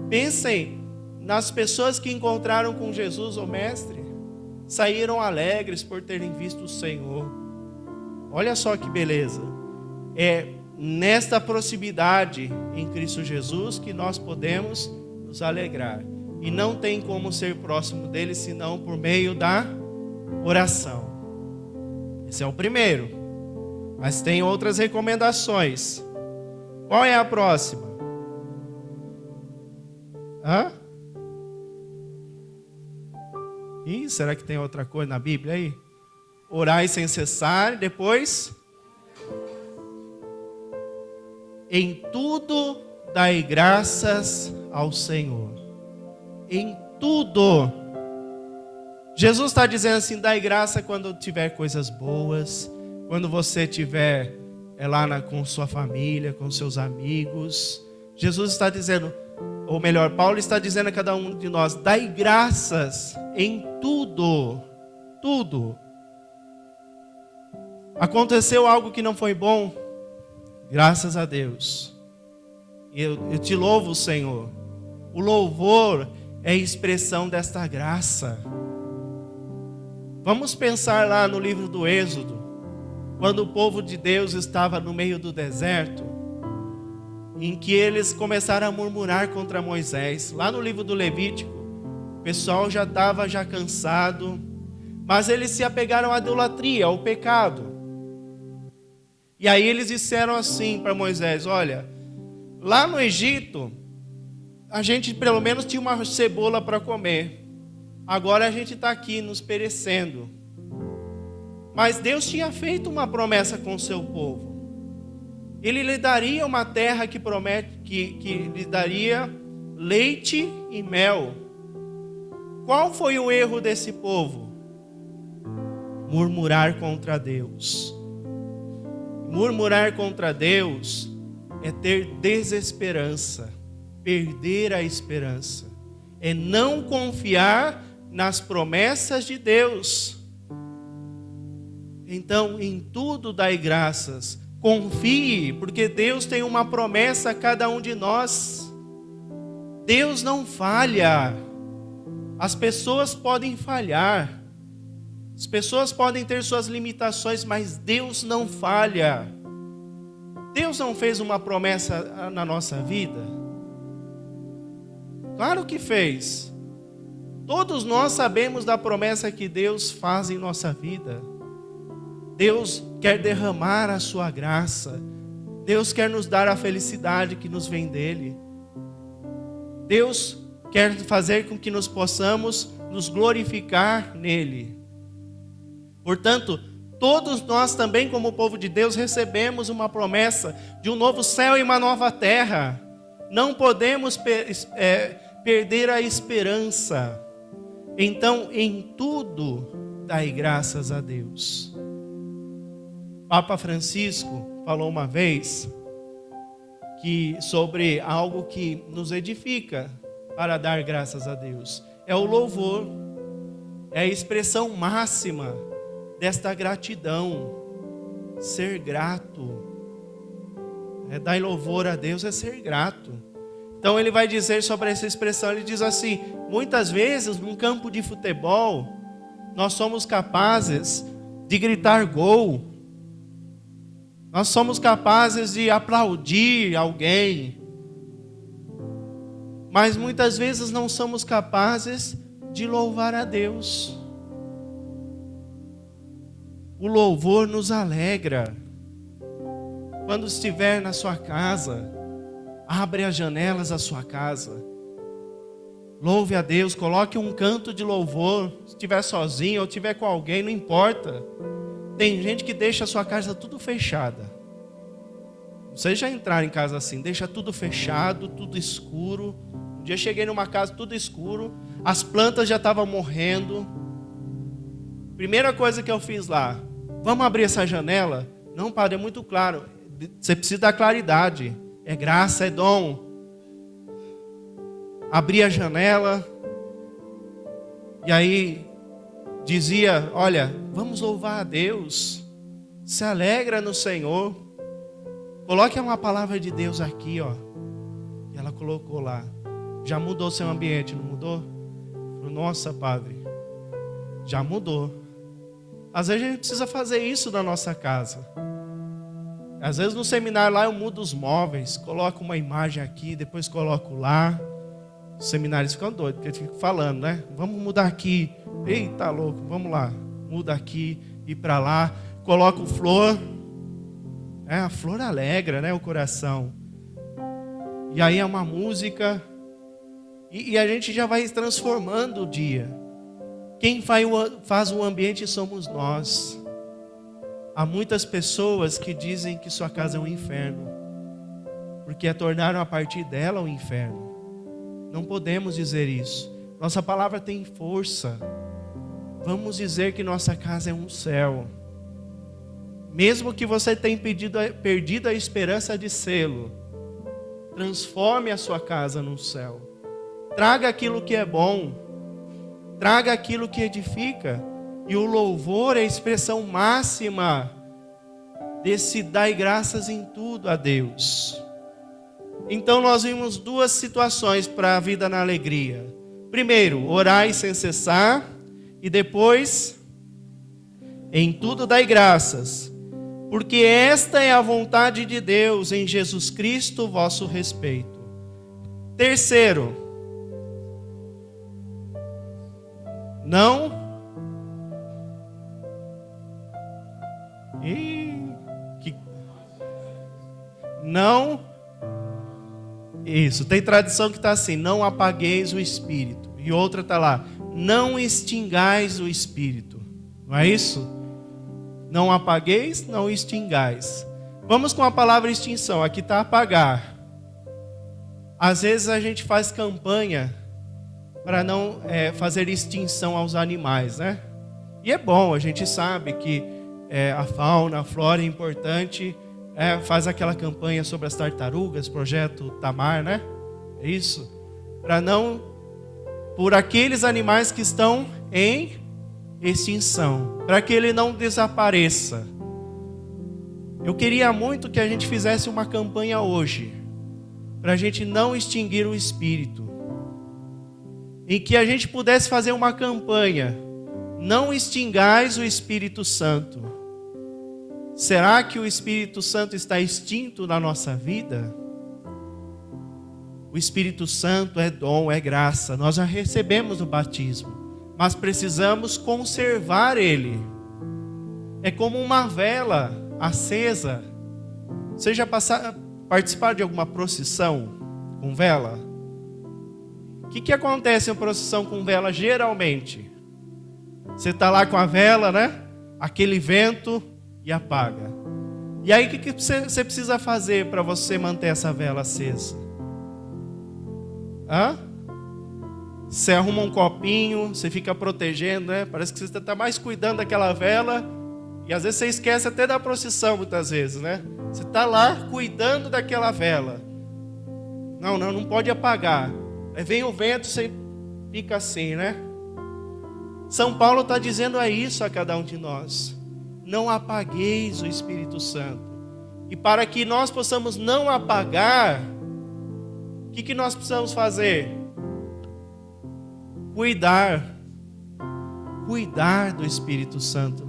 Pensem nas pessoas que encontraram com Jesus, o Mestre, saíram alegres por terem visto o Senhor. Olha só que beleza. É nesta proximidade em Cristo Jesus que nós podemos nos alegrar. E não tem como ser próximo dele senão por meio da oração. Esse é o primeiro. Mas tem outras recomendações. Qual é a próxima? Ih, será que tem outra coisa na Bíblia aí? Orai sem cessar, depois... Em tudo dai graças ao Senhor. Em tudo. Jesus está dizendo assim: dai graça quando tiver coisas boas, quando você estiver lá com sua família, com seus amigos. Jesus está dizendo, ou melhor, Paulo está dizendo a cada um de nós: dai graças em tudo. Tudo. Aconteceu algo que não foi bom? Graças a Deus. Eu te louvo, Senhor. O louvor é a expressão desta graça. Vamos pensar lá no livro do Êxodo, quando o povo de Deus estava no meio do deserto, em que eles começaram a murmurar contra Moisés. Lá no livro do Levítico, o pessoal já estava cansado, mas eles se apegaram à idolatria, ao pecado. E aí eles disseram assim para Moisés: olha, lá no Egito, a gente pelo menos tinha uma cebola para comer. Agora a gente está aqui nos perecendo. Mas Deus tinha feito uma promessa com o seu povo. Ele lhe daria uma terra que lhe daria leite e mel. Qual foi o erro desse povo? Murmurar contra Deus. Murmurar contra Deus é ter desesperança, perder a esperança, é não confiar nas promessas de Deus. Então, em tudo dai graças, confie, porque Deus tem uma promessa a cada um de nós. Deus não falha. As pessoas podem falhar, as pessoas podem ter suas limitações, mas Deus não falha. Deus não fez uma promessa na nossa vida? Claro que fez. Todos nós sabemos da promessa que Deus faz em nossa vida. Deus quer derramar a sua graça. Deus quer nos dar a felicidade que nos vem dele. Deus quer fazer com que nós possamos nos glorificar nele. Portanto, todos nós também, como povo de Deus, recebemos uma promessa de um novo céu e uma nova terra. Não podemos perder a esperança. Então, em tudo, dai graças a Deus. Papa Francisco falou uma vez sobre algo que nos edifica para dar graças a Deus. É o louvor, é a expressão máxima desta gratidão, ser grato. Dar louvor a Deus é ser grato. Então ele vai dizer sobre essa expressão, ele diz assim: muitas vezes num campo de futebol, nós somos capazes de gritar gol, nós somos capazes de aplaudir alguém, mas muitas vezes não somos capazes de louvar a Deus. O louvor nos alegra. Quando estiver na sua casa, abre as janelas da sua casa, louve a Deus, coloque um canto de louvor. Se estiver sozinho ou estiver com alguém, não importa. Tem gente que deixa a sua casa tudo fechada. Vocês já entraram em casa assim, deixa tudo fechado, tudo escuro. Um dia cheguei numa casa tudo escuro, as plantas já estavam morrendo. Primeira coisa que eu fiz lá: vamos abrir essa janela? Não, padre, é muito claro. Você precisa da claridade. É graça, é dom. Abri a janela. E aí dizia: olha, vamos louvar a Deus. Se alegra no Senhor. Coloque uma palavra de Deus aqui, ó. E ela colocou lá. Já mudou seu ambiente, não mudou? Falei: nossa, padre, já mudou. Às vezes a gente precisa fazer isso na nossa casa. Às vezes no seminário lá eu mudo os móveis, coloco uma imagem aqui, depois coloco lá. Os seminários ficam doidos, porque eu fico falando, né? Vamos mudar aqui. Eita, louco, vamos lá. Muda aqui, ir para lá. Coloco flor. A flor alegra, né, o coração. E aí é uma música. E a gente já vai transformando o dia. Quem faz o ambiente somos nós. Há muitas pessoas que dizem que sua casa é um inferno, porque tornaram a partir dela um inferno. Não podemos dizer isso. Nossa palavra tem força. Vamos dizer que nossa casa é um céu. Mesmo que você tenha perdido a esperança de sê-lo, transforme a sua casa num céu. Traga aquilo que é bom. Traga aquilo que edifica. E o louvor é a expressão máxima desse dai graças em tudo a Deus. Então nós vimos duas situações para a vida na alegria. Primeiro, orai sem cessar. E depois, em tudo dai graças, porque esta é a vontade de Deus em Jesus Cristo, vosso respeito. Terceiro, não isso, tem tradição que está assim: não apagueis o Espírito. E outra está lá: não extingais o Espírito. Não é isso? Não apagueis, não extingais. Vamos com a palavra extinção. Aqui está apagar. Às vezes a gente faz campanha para não fazer extinção aos animais, né? E é bom, a gente sabe que a fauna, a flora é importante. Faz aquela campanha sobre as tartarugas, projeto Tamar, né? É isso. Para não, por aqueles animais que estão em extinção, para que ele não desapareça. Eu queria muito que a gente fizesse uma campanha hoje, para a gente não extinguir o Espírito, em que a gente pudesse fazer uma campanha: não extingais o Espírito Santo. Será que o Espírito Santo está extinto na nossa vida? O Espírito Santo é dom, é graça. Nós já recebemos o batismo, mas precisamos conservar ele. É como uma vela acesa. Você já participaram de alguma procissão com vela? O que acontece em uma procissão com vela geralmente? Você está lá com a vela, né? Aquele vento e apaga. E aí o que você precisa fazer para você manter essa vela acesa? Você arruma um copinho, você fica protegendo, né? Parece que você está mais cuidando daquela vela. E às vezes você esquece até da procissão, muitas vezes, né? Você está lá cuidando daquela vela. Não pode apagar. Aí vem o vento, você fica assim, né? São Paulo está dizendo isso a cada um de nós. Não apagueis o Espírito Santo. E para que nós possamos não apagar, o que nós precisamos fazer? Cuidar do Espírito Santo.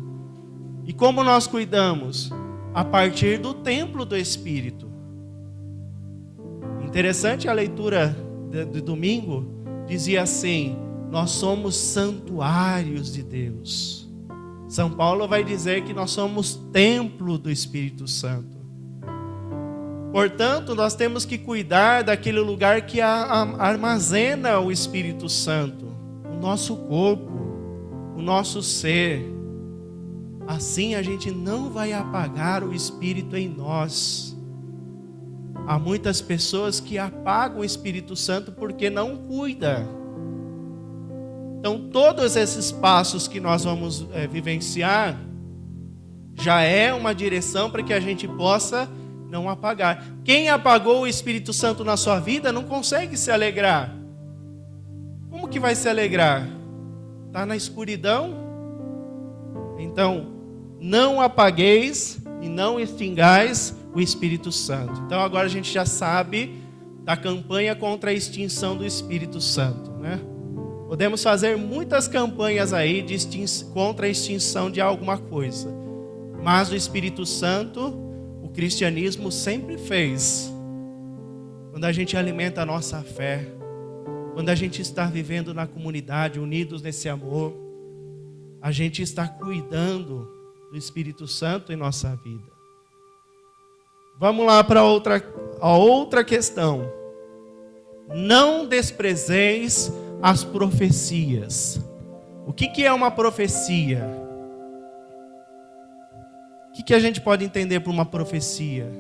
E como nós cuidamos? A partir do templo do Espírito. Interessante a leitura do domingo, dizia assim: nós somos santuários de Deus. São Paulo vai dizer que nós somos templo do Espírito Santo. Portanto, nós temos que cuidar daquele lugar que armazena o Espírito Santo, o nosso corpo, o nosso ser. Assim a gente não vai apagar o Espírito em nós. Há muitas pessoas que apagam o Espírito Santo porque não cuidam. Então, todos esses passos que nós vamos vivenciar, já é uma direção para que a gente possa não apagar. Quem apagou o Espírito Santo na sua vida não consegue se alegrar. Como que vai se alegrar? Está na escuridão? Então, não apagueis e não extingais o Espírito Santo. Então agora a gente já sabe da campanha contra a extinção do Espírito Santo, né? Podemos fazer muitas campanhas aí contra a extinção de alguma coisa. Mas o Espírito Santo, o cristianismo sempre fez. Quando a gente alimenta a nossa fé, quando a gente está vivendo na comunidade, unidos nesse amor, a gente está cuidando do Espírito Santo em nossa vida. Vamos lá para a outra questão. Não desprezeis as profecias. O que é uma profecia? O que a gente pode entender por uma profecia?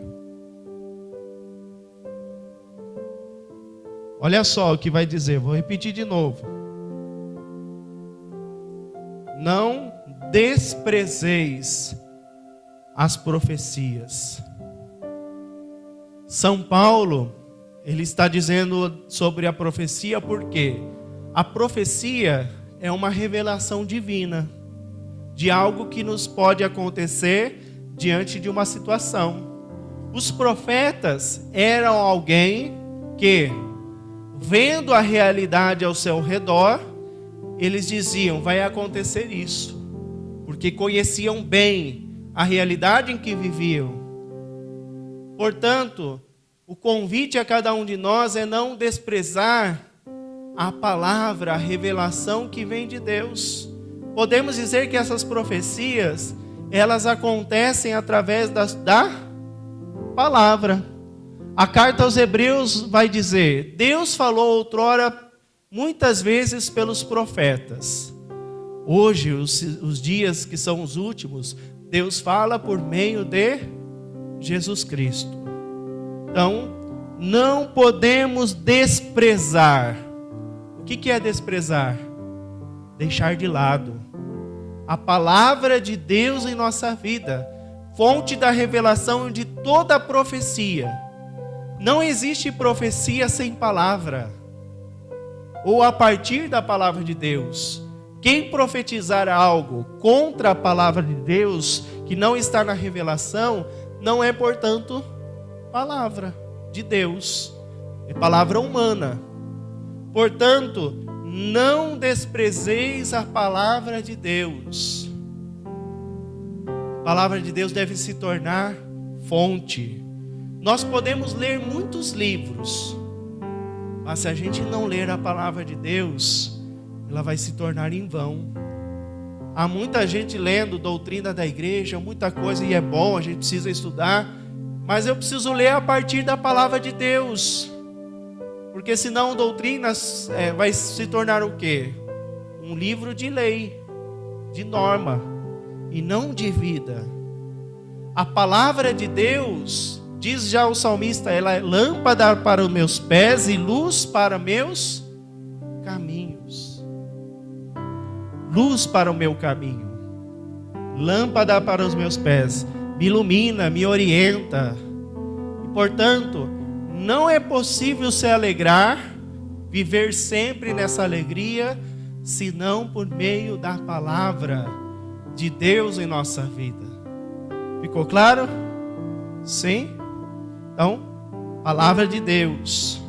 Olha só o que vai dizer, vou repetir de novo. Não desprezeis as profecias. São Paulo, ele está dizendo sobre a profecia porque a profecia é uma revelação divina de algo que nos pode acontecer diante de uma situação. Os profetas eram alguém que, vendo a realidade ao seu redor, eles diziam: vai acontecer isso, porque conheciam bem a realidade em que viviam. Portanto, o convite a cada um de nós é não desprezar a palavra, a revelação que vem de Deus. Podemos dizer que essas profecias, elas acontecem através da palavra. A carta aos Hebreus vai dizer: Deus falou outrora muitas vezes pelos profetas. Hoje, os dias que são os últimos, Deus fala por meio de Jesus Cristo. Então, não podemos desprezar. O que é desprezar? Deixar de lado a palavra de Deus em nossa vida, fonte da revelação de toda a profecia. Não existe profecia sem palavra, ou a partir da palavra de Deus. Quem profetizar algo contra a palavra de Deus, que não está na revelação, não é, portanto, palavra de Deus, é palavra humana. Portanto, não desprezeis a palavra de Deus. A palavra de Deus deve se tornar fonte. Nós podemos ler muitos livros, Mas se a gente não ler a palavra de Deus, ela vai se tornar em vão. Há muita gente lendo doutrina da igreja, muita coisa, e é bom, a gente precisa estudar, mas eu preciso ler a partir da palavra de Deus, porque senão doutrinas vai se tornar o quê? Um livro de lei, de norma, e não de vida. A palavra de Deus, diz já o salmista, ela é lâmpada para os meus pés e luz para meus caminhos. Luz para o meu caminho, lâmpada para os meus pés, me ilumina, me orienta. E portanto, não é possível se alegrar, viver sempre nessa alegria, senão por meio da palavra de Deus em nossa vida. Ficou claro? Sim? Então, palavra de Deus.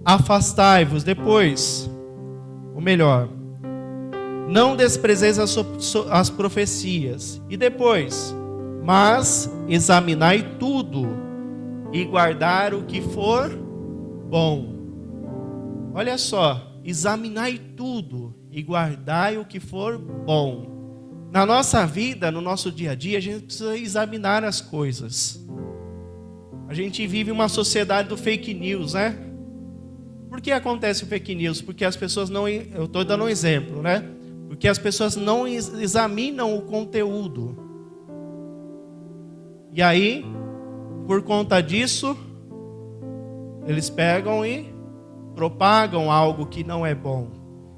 Afastai-vos depois. Ou melhor, não desprezeis as profecias. E depois, mas examinai tudo e guardar o que for bom. Olha só, examinai tudo e guardai o que for bom. Na nossa vida, no nosso dia a dia, a gente precisa examinar as coisas. A gente vive uma sociedade do fake news, né? Por que acontece o fake news? Porque as pessoas não... Eu estou dando um exemplo, né? Porque as pessoas não examinam o conteúdo. E aí, por conta disso, eles pegam e propagam algo que não é bom.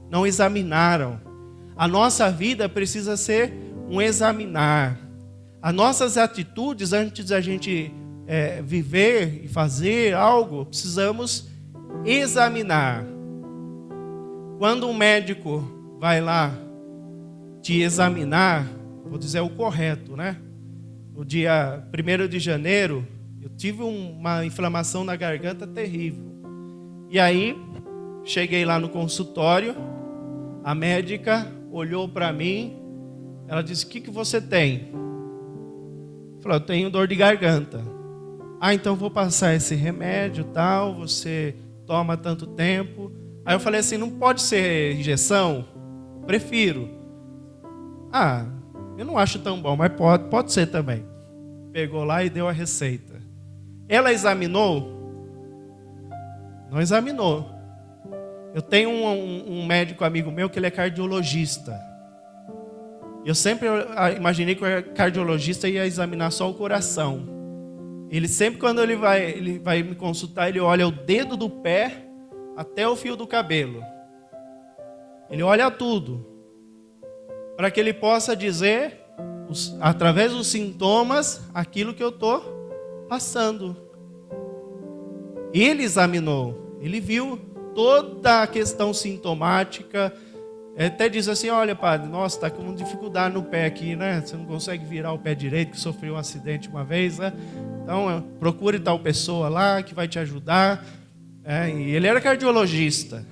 Não examinaram. A nossa vida precisa ser um examinar. As nossas atitudes, antes da gente viver e fazer algo, precisamos examinar. Quando um médico vai lá te examinar, vou dizer o correto, né? No dia 1º de janeiro, eu tive uma inflamação na garganta terrível. E aí, cheguei lá no consultório, a médica olhou para mim, ela disse: o que você tem? Eu falei: eu tenho dor de garganta. Ah, então vou passar esse remédio tal, você toma tanto tempo. Aí eu falei assim: não pode ser injeção? Prefiro. Ah, eu não acho tão bom, mas pode ser também. Pegou lá e deu a receita. Ela examinou? Não examinou. Eu tenho um médico amigo meu que ele é cardiologista. Eu sempre imaginei que o cardiologista ia examinar só o coração. Ele sempre, quando ele vai me consultar, ele olha o dedo do pé até o fio do cabelo. Ele olha tudo, para que ele possa dizer, através dos sintomas, aquilo que eu estou passando. Ele examinou, ele viu toda a questão sintomática. Até diz assim: olha, padre, nossa, está com dificuldade no pé aqui, né? Você não consegue virar o pé direito, que sofreu um acidente uma vez, né? Então, procure tal pessoa lá que vai te ajudar. E ele era cardiologista,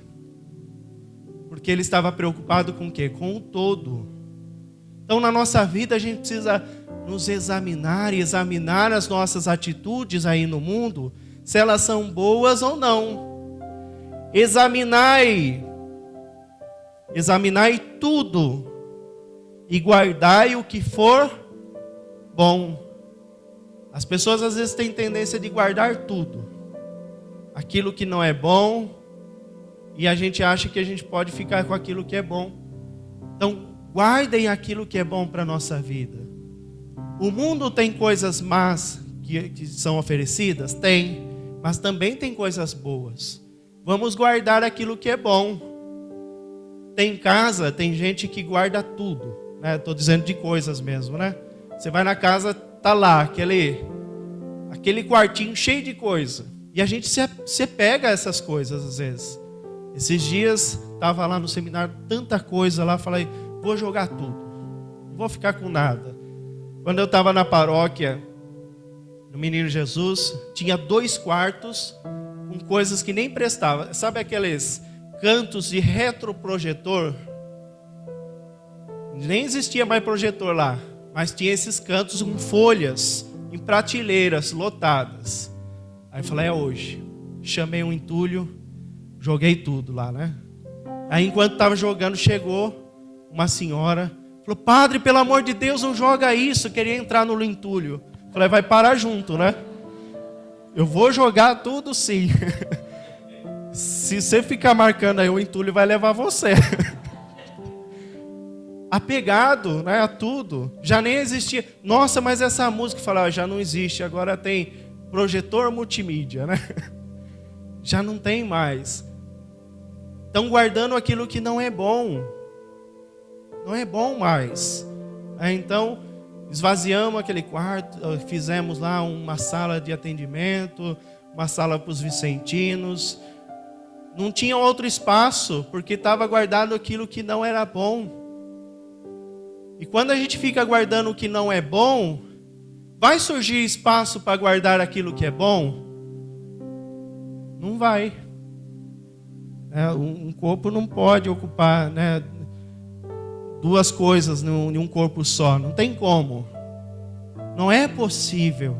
porque ele estava preocupado com o quê? Com o todo. Então, na nossa vida, a gente precisa nos examinar e examinar as nossas atitudes aí no mundo, se elas são boas ou não. Examinai tudo e guardai o que for bom. As pessoas às vezes têm tendência de guardar tudo, aquilo que não é bom, e a gente acha que a gente pode ficar com aquilo que é bom. Então, guardem aquilo que é bom para a nossa vida. O mundo tem coisas más que são oferecidas? Tem, mas também tem coisas boas. Vamos guardar aquilo que é bom. Tem casa, tem gente que guarda tudo, né? Estou dizendo de coisas mesmo, né? Você vai na casa, tá lá aquele quartinho cheio de coisa, e a gente se pega a essas coisas às vezes. Esses dias estava lá no seminário, tanta coisa lá, falei: vou jogar tudo, não vou ficar com nada. Quando eu estava na paróquia, no Menino Jesus, tinha 2 quartos com coisas que nem prestavam. Sabe aqueles cantos de retroprojetor? Nem existia mais projetor lá, mas tinha esses cantos com folhas, em prateleiras lotadas. Aí eu falei: é hoje. chamei um entulho, joguei tudo lá, né? Aí enquanto estava jogando, chegou uma senhora, falou: padre, pelo amor de Deus, não joga isso. Queria entrar no entulho. Falei: vai parar junto, né? Eu vou jogar tudo sim. Se você ficar marcando aí, o entulho vai levar você. Apegado, né, a tudo. Já nem existia. Nossa, mas essa música, falava, já não existe. Agora tem projetor multimídia, né? Já não tem mais. Estão guardando aquilo que não é bom. Não é bom mais. Então, esvaziamos aquele quarto, fizemos lá uma sala de atendimento, uma sala para os vicentinos. Não tinha outro espaço, porque estava guardado aquilo que não era bom. E quando a gente fica guardando o que não é bom, vai surgir espaço para guardar aquilo que é bom? Não vai. Um corpo não pode ocupar, né, duas coisas em um corpo só. Não tem como. Não é possível.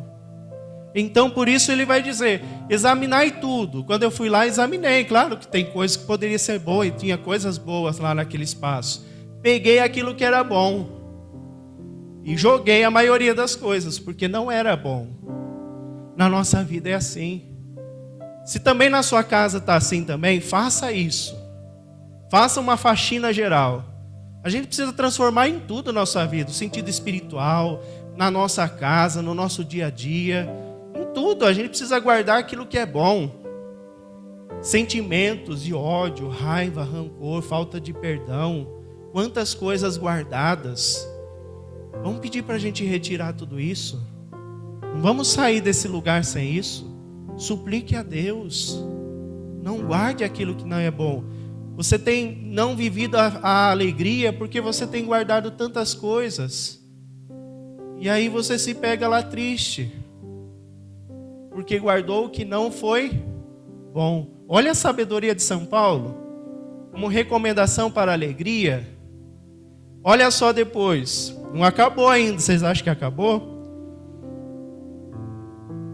Então, por isso ele vai dizer: examinai tudo. Quando eu fui lá, examinei. Claro que tem coisas que poderiam ser boas, e tinha coisas boas lá naquele espaço. Peguei aquilo que era bom e joguei a maioria das coisas, porque não era bom. Na nossa vida é assim. Se também na sua casa está assim também, faça isso. Faça uma faxina geral. A gente precisa transformar em tudo na nossa vida, no sentido espiritual, na nossa casa, no nosso dia a dia. Em tudo, a gente precisa guardar aquilo que é bom. Sentimentos de ódio, raiva, rancor, falta de perdão. Quantas coisas guardadas. Vamos pedir para a gente retirar tudo isso? Não vamos sair desse lugar sem isso? Suplique a Deus. Não guarde aquilo que não é bom. Você tem não vivido a alegria porque você tem guardado tantas coisas. E aí você se pega lá triste, porque guardou o que não foi bom. Olha a sabedoria de São Paulo, como recomendação para a alegria. Olha só depois, não acabou ainda, vocês acham que acabou?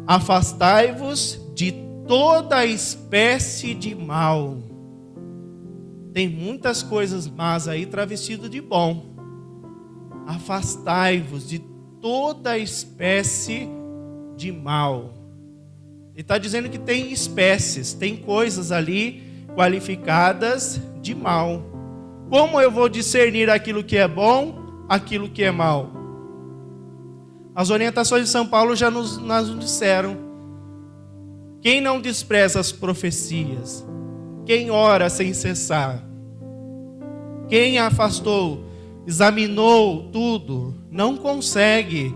Afastai-vos de toda espécie de mal. Tem muitas coisas más aí travestido de bom. Afastai-vos de toda espécie de mal. Ele está dizendo que tem espécies, tem coisas ali qualificadas de mal. Como eu vou discernir aquilo que é bom, aquilo que é mal? As orientações de São Paulo já nos disseram. Quem não despreza as profecias? Quem ora sem cessar? Quem afastou, examinou tudo, não consegue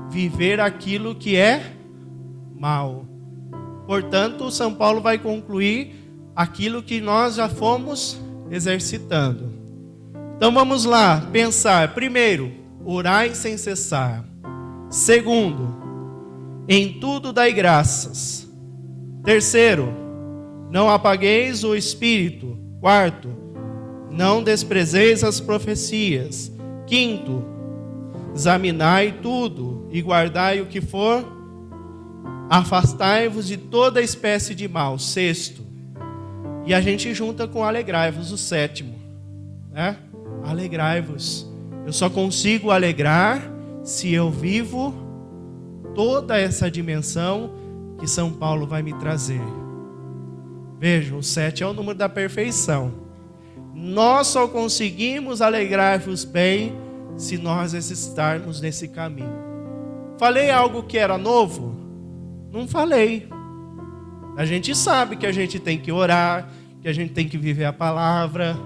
viver aquilo que é mal. Portanto, São Paulo vai concluir aquilo que nós já fomos exercitando. Então vamos lá, pensar. Primeiro, orai sem cessar. Segundo, em tudo dai graças. Terceiro, não apagueis o espírito. Quarto, não desprezeis as profecias. Quinto, examinai tudo e guardai o que for. Afastai-vos de toda espécie de mal. Sexto, e a gente junta com alegrai-vos, o sétimo, né? Alegrai-vos. Eu só consigo alegrar se eu vivo toda essa dimensão que São Paulo vai me trazer. Vejam, o 7 é o número da perfeição. Nós só conseguimos alegrar-vos bem se nós estarmos nesse caminho. Falei algo que era novo? Não falei. A gente sabe que a gente tem que orar, que a gente tem que viver a palavra,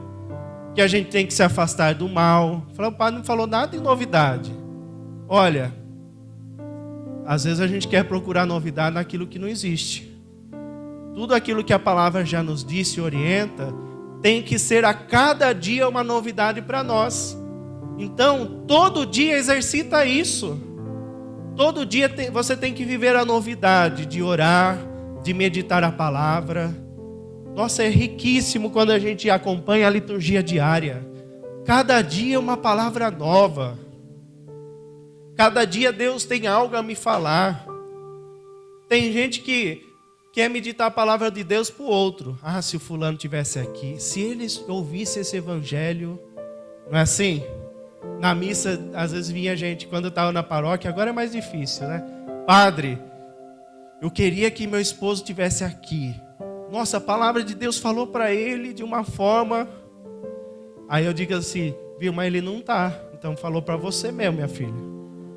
que a gente tem que se afastar do mal. O padre não falou nada de novidade. Olha, às vezes a gente quer procurar novidade naquilo que não existe. Tudo aquilo que a palavra já nos disse e orienta, tem que ser a cada dia uma novidade para nós. Então, todo dia exercita isso. Todo dia você tem que viver a novidade de orar, de meditar a palavra. Nossa, é riquíssimo quando a gente acompanha a liturgia diária. Cada dia uma palavra nova. Cada dia Deus tem algo a me falar. Tem gente que quer meditar a palavra de Deus para o outro. Ah, se o fulano tivesse aqui, se ele ouvisse esse evangelho, não é assim? Na missa, às vezes vinha gente, quando eu estava na paróquia, agora é mais difícil, né? Padre, eu queria que meu esposo estivesse aqui. Nossa, a palavra de Deus falou para ele de uma forma. Aí eu digo assim, viu, mas ele não está. Então falou para você mesmo, minha filha.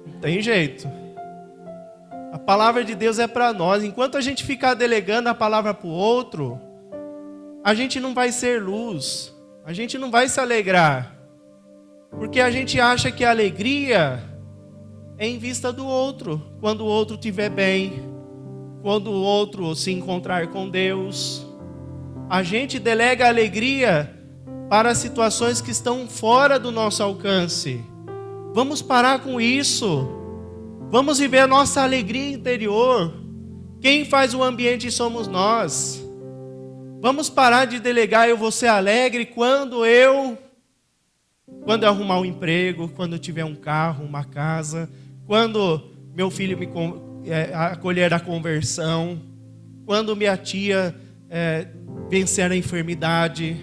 Não tem jeito. A palavra de Deus é para nós. Enquanto a gente ficar delegando a palavra para o outro, a gente não vai ser luz. A gente não vai se alegrar. Porque a gente acha que a alegria é em vista do outro. Quando o outro estiver bem. Quando o outro se encontrar com Deus. A gente delega a alegria para situações que estão fora do nosso alcance. Vamos parar com isso. Vamos viver a nossa alegria interior. Quem faz o ambiente somos nós. Vamos parar de delegar, eu vou ser alegre quando eu arrumar um emprego, quando eu tiver um carro, uma casa, quando meu filho me acolher a conversão, quando minha tia vencer a enfermidade.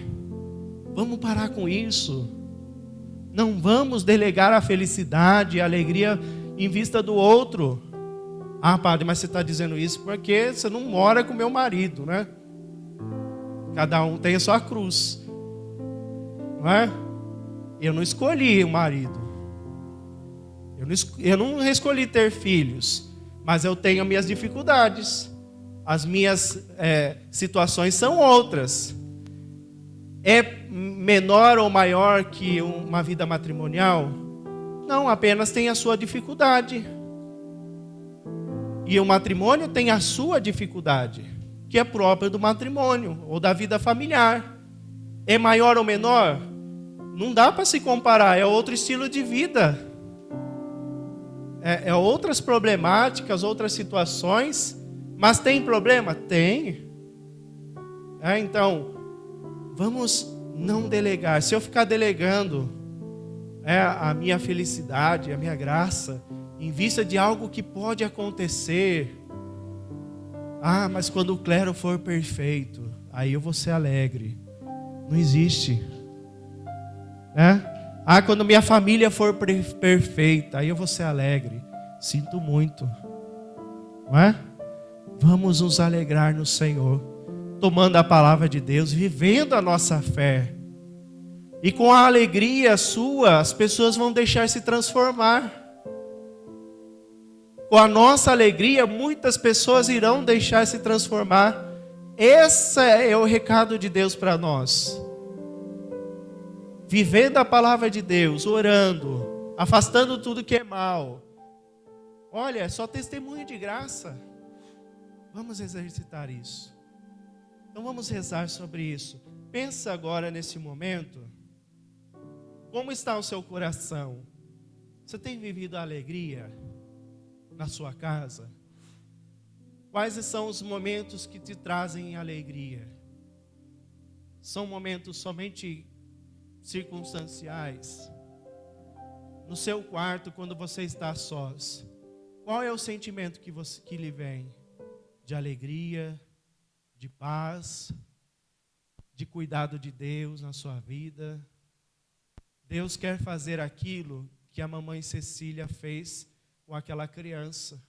Vamos parar com isso. Não vamos delegar a felicidade, a alegria em vista do outro. Ah, padre, mas você está dizendo isso porque você não mora com meu marido, né? Cada um tem a sua cruz, não é? Eu não escolhi o marido. Eu não escolhi ter filhos. Mas eu tenho as minhas dificuldades. As minhas situações são outras. É menor ou maior que uma vida matrimonial? Não, apenas tem a sua dificuldade. E o matrimônio tem a sua dificuldade, que é própria do matrimônio ou da vida familiar. É maior ou menor? Não dá para se comparar, é outro estilo de vida. É outras problemáticas, outras situações. Mas tem problema? Tem. Então, vamos não delegar. Se eu ficar delegando a minha felicidade, a minha graça, em vista de algo que pode acontecer. Ah, mas quando o clero for perfeito, aí eu vou ser alegre. Não existe. Ah, quando minha família for perfeita, aí eu vou ser alegre. Sinto muito. Não é? Vamos nos alegrar no Senhor, tomando a palavra de Deus, vivendo a nossa fé. E com a alegria sua, as pessoas vão deixar se transformar. Com a nossa alegria, muitas pessoas irão deixar se transformar. Esse é o recado de Deus para nós. Vivendo a palavra de Deus, orando, afastando tudo que é mal. Olha, é só testemunho de graça. Vamos exercitar isso. Então vamos rezar sobre isso. Pensa agora nesse momento. Como está o seu coração? Você tem vivido a alegria na sua casa? Quais são os momentos que te trazem alegria? São momentos somente circunstanciais? No seu quarto, quando você está a sós, qual é o sentimento que lhe vem? De alegria, de paz, de cuidado de Deus na sua vida? Deus quer fazer aquilo que a mamãe Cecília fez com aquela criança.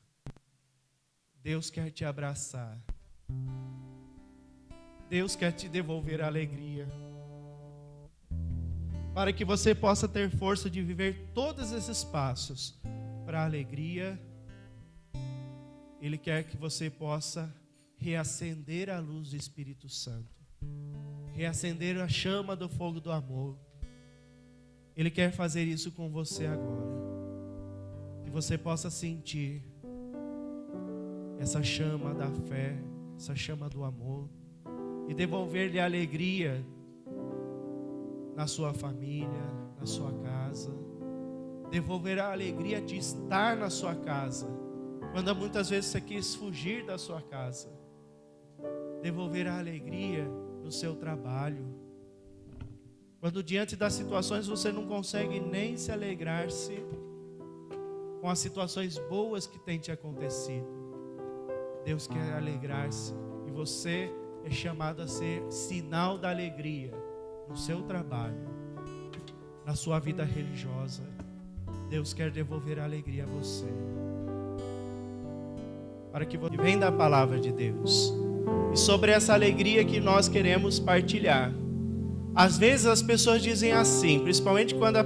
Deus quer te abraçar. Deus quer te devolver a alegria. Para que você possa ter força de viver todos esses passos para a alegria. Ele quer que você possa reacender a luz do Espírito Santo. Reacender a chama do fogo do amor. Ele quer fazer isso com você agora. Que você possa sentir essa chama da fé, essa chama do amor. E devolver-lhe a alegria na sua família, na sua casa. Devolver a alegria de estar na sua casa. Quando muitas vezes você quis fugir da sua casa. Devolver a alegria no seu trabalho. Quando diante das situações você não consegue nem se alegrar-se com as situações boas que têm te acontecido. Deus quer alegrar-se você é chamado a ser sinal da alegria no seu trabalho, na sua vida religiosa. Deus quer devolver a alegria a você, para que você venha da palavra de Deus. E sobre essa alegria que nós queremos partilhar. Às vezes as pessoas dizem assim, principalmente quando a